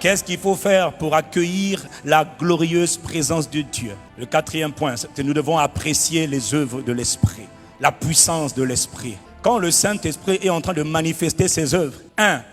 Qu'est-ce qu'il faut faire pour accueillir la glorieuse présence de Dieu? Le quatrième point, c'est que nous devons apprécier les œuvres de l'Esprit, la puissance de l'Esprit. Quand le Saint-Esprit est en train de manifester ses œuvres,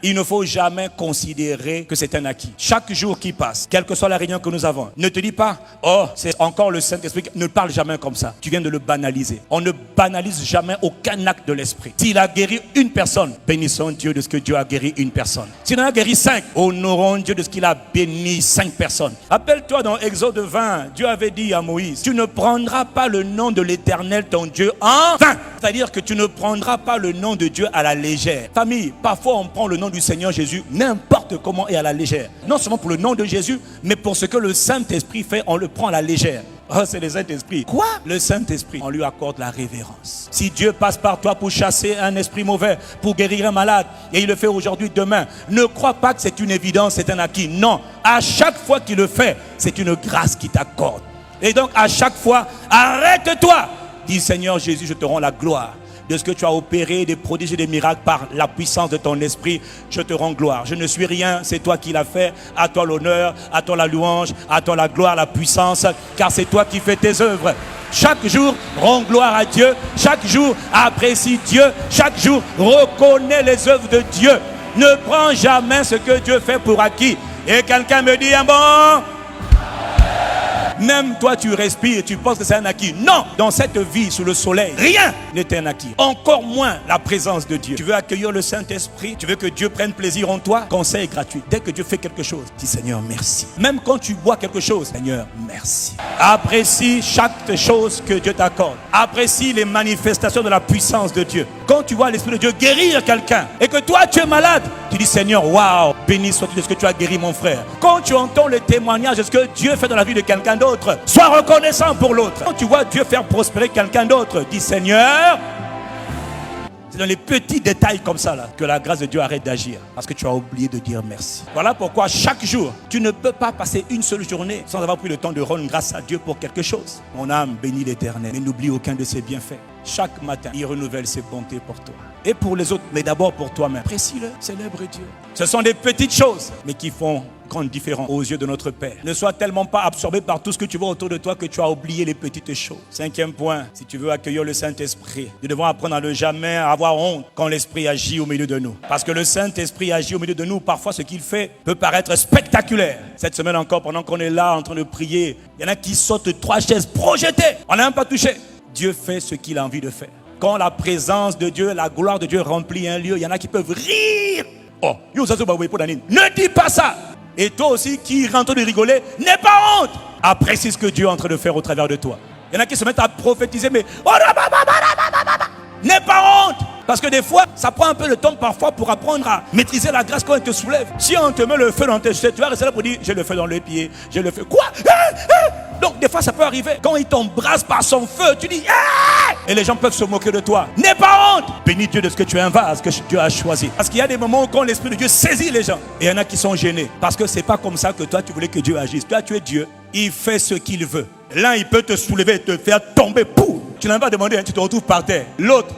il ne faut jamais considérer que c'est un acquis. Chaque jour qui passe, quelle que soit la réunion que nous avons, ne te dis pas, oh, c'est encore le Saint-Esprit. Ne parle jamais comme ça. Tu viens de le banaliser. On ne banalise jamais aucun acte de l'Esprit. S'il a guéri une personne, bénissons Dieu de ce que Dieu a guéri une personne. S'il en a guéri 5, honorons Dieu de ce qu'il a béni 5 personnes. Rappelle-toi dans Exode 20, Dieu avait dit à Moïse, tu ne prendras pas le nom de l'Éternel ton Dieu en vain. C'est-à-dire que tu ne prendras pas le nom de Dieu à la légère. Famille, parfois on prend le nom du Seigneur Jésus n'importe comment et à la légère. Non seulement pour le nom de Jésus, mais pour ce que le Saint-Esprit fait, on le prend à la légère. Oh, c'est le Saint-Esprit. Quoi? Le Saint-Esprit, on lui accorde la révérence. Si Dieu passe par toi pour chasser un esprit mauvais, pour guérir un malade, et il le fait aujourd'hui, demain, ne crois pas que c'est une évidence, c'est un acquis. Non, à chaque fois qu'il le fait, c'est une grâce qu'il t'accorde. Et donc à chaque fois, arrête-toi. Dis Seigneur Jésus, je te rends la gloire de ce que tu as opéré, des prodiges et des miracles par la puissance de ton esprit. Je te rends gloire. Je ne suis rien, c'est toi qui l'as fait. À toi l'honneur, à toi la louange, à toi la gloire, la puissance, car c'est toi qui fais tes œuvres. Chaque jour, rends gloire à Dieu. Chaque jour, apprécie Dieu. Chaque jour, reconnais les œuvres de Dieu. Ne prends jamais ce que Dieu fait pour acquis. Et quelqu'un me dit, ah bon? Même toi tu respires et tu penses que c'est un acquis. Non, dans cette vie sous le soleil, rien n'est un acquis. Encore moins la présence de Dieu. Tu veux accueillir le Saint-Esprit, tu veux que Dieu prenne plaisir en toi, conseil gratuit. Dès que Dieu fait quelque chose, dis Seigneur merci. Même quand tu bois quelque chose, Seigneur merci. Apprécie chaque chose que Dieu t'accorde. Apprécie les manifestations de la puissance de Dieu. Quand tu vois l'Esprit de Dieu guérir quelqu'un et que toi tu es malade, tu dis Seigneur, waouh, béni sois-tu de ce que tu as guéri mon frère. Quand tu entends le témoignage de ce que Dieu fait dans la vie de quelqu'un d'autre, sois reconnaissant pour l'autre. Quand tu vois Dieu faire prospérer quelqu'un d'autre, dis Seigneur. C'est dans les petits détails comme ça là, que la grâce de Dieu arrête d'agir. Parce que tu as oublié de dire merci. Voilà pourquoi chaque jour, tu ne peux pas passer une seule journée sans avoir pris le temps de rendre grâce à Dieu pour quelque chose. Mon âme bénit l'Éternel, mais n'oublie aucun de ses bienfaits. Chaque matin, il renouvelle ses bontés pour toi. Et pour les autres, mais d'abord pour toi-même. Apprécie-le, célèbre Dieu. Ce sont des petites choses, mais qui font grande différence aux yeux de notre Père. Ne sois tellement pas absorbé par tout ce que tu vois autour de toi que tu as oublié les petites choses. 5e point, si tu veux accueillir le Saint-Esprit, nous devons apprendre à ne jamais avoir honte quand l'Esprit agit au milieu de nous. Parce que le Saint-Esprit agit au milieu de nous. Parfois, ce qu'il fait peut paraître spectaculaire. Cette semaine encore, pendant qu'on est là en train de prier, il y en a qui sautent 3 chaises projetées. On n'a même pas touché. Dieu fait ce qu'il a envie de faire. Quand la présence de Dieu, la gloire de Dieu remplit un lieu, il y en a qui peuvent rire. Oh, ne dis pas ça. Et toi aussi qui rentre de rigoler, n'aie pas honte. Apprécie ce que Dieu est en train de faire au travers de toi. Il y en a qui se mettent à prophétiser, mais n'aie pas honte. Parce que des fois, ça prend un peu de temps parfois pour apprendre à maîtriser la grâce quand elle te soulève. Si on te met le feu dans tes cheveux, tu vas rester là pour dire, j'ai le feu dans les pieds, j'ai le feu. Quoi? Donc des fois ça peut arriver. Quand il t'embrasse par son feu, tu dis, et les gens peuvent se moquer de toi. N'aie pas honte. Bénis Dieu de ce que tu es un vase que Dieu a choisi. Parce qu'il y a des moments où quand l'Esprit de Dieu saisit les gens, et il y en a qui sont gênés. Parce que c'est pas comme ça que toi tu voulais que Dieu agisse. Toi tu es Dieu, il fait ce qu'il veut. L'un il peut te soulever et te faire tomber. Pouf. Tu n'as pas demandé, tu te retrouves par terre. L'autre,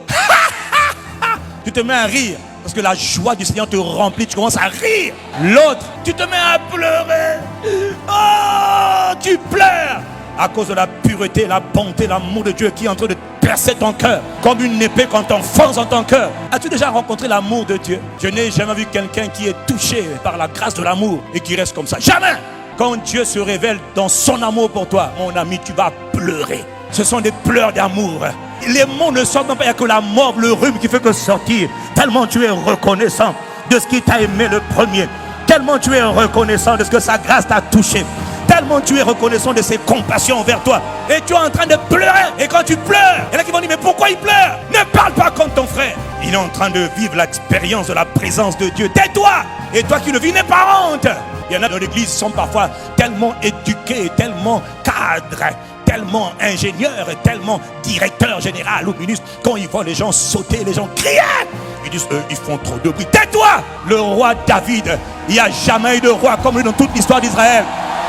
tu te mets à rire. Parce que la joie du Seigneur te remplit, tu commences à rire. L'autre, tu te mets à pleurer. Oh, tu pleures. À cause de la pureté, la bonté, l'amour de Dieu qui est en train de percer ton cœur. Comme une épée qu'on t'enfonce dans ton cœur. As-tu déjà rencontré l'amour de Dieu? Je n'ai jamais vu quelqu'un qui est touché par la grâce de l'amour et qui reste comme ça. Jamais! Quand Dieu se révèle dans son amour pour toi, mon ami, tu vas pleurer. Ce sont des pleurs d'amour. Les mots ne sortent même pas, il n'y a que la mort, le rhume qui fait que sortir. Tellement tu es reconnaissant de ce qui t'a aimé le premier. Tellement tu es reconnaissant de ce que sa grâce t'a touché. Tellement tu es reconnaissant de ses compassions envers toi. Et tu es en train de pleurer. Et quand tu pleures, il y en a qui vont dire, mais pourquoi il pleure? Ne parle pas comme ton frère. Il est en train de vivre l'expérience de la présence de Dieu. Tais-toi. Et toi qui le vis, n'aie pas honte. Il y en a dans l'église qui sont parfois tellement éduqués, tellement cadres, tellement ingénieurs, tellement directeurs généraux ou ministres. Quand ils voient les gens sauter, les gens crier, ils disent, ils font trop de bruit. Tais-toi. Le roi David, il n'y a jamais eu de roi comme lui dans toute l'histoire d'Israël.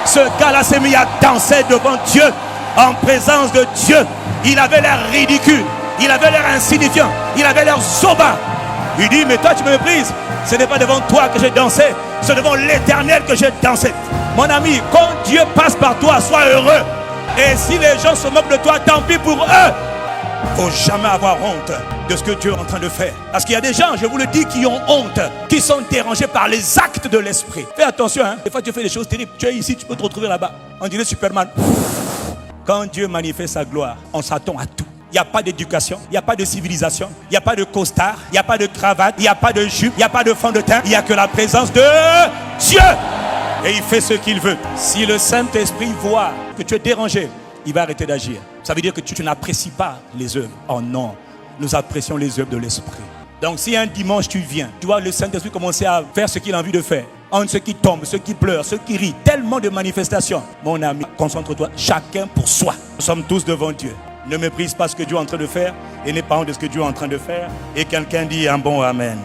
Ce gars-là s'est mis à danser devant Dieu, en présence de Dieu. Il avait l'air ridicule, il avait l'air insignifiant, il avait l'air zoba. Il dit, mais toi tu me méprises. Ce n'est pas devant toi que j'ai dansé, c'est devant l'Éternel que j'ai dansé. Mon ami, quand Dieu passe par toi, sois heureux. Et si les gens se moquent de toi, tant pis pour eux. Il ne faut jamais avoir honte de ce que Dieu est en train de faire. Parce qu'il y a des gens, je vous le dis, qui ont honte, qui sont dérangés par les actes de l'esprit. Fais attention, hein. Des fois tu fais des choses terribles. Tu es ici, tu peux te retrouver là-bas. On dirait Superman. Quand Dieu manifeste sa gloire, on s'attend à tout. Il n'y a pas d'éducation, il n'y a pas de civilisation, il n'y a pas de costard, il n'y a pas de cravate, il n'y a pas de jupe, il n'y a pas de fond de teint. Il n'y a que la présence de Dieu. Et il fait ce qu'il veut. Si le Saint-Esprit voit que tu es dérangé, il va arrêter d'agir. Ça veut dire que tu n'apprécies pas les œuvres. Oh non, nous apprécions les œuvres de l'Esprit. Donc si un dimanche tu viens, tu vois le Saint-Esprit commencer à faire ce qu'il a envie de faire. Entre ceux qui tombent, ceux qui pleurent, ceux qui rient, tellement de manifestations. Mon ami, concentre-toi, chacun pour soi. Nous sommes tous devant Dieu. Ne méprise pas ce que Dieu est en train de faire et n'aie pas honte de ce que Dieu est en train de faire. Et quelqu'un dit un bon amen.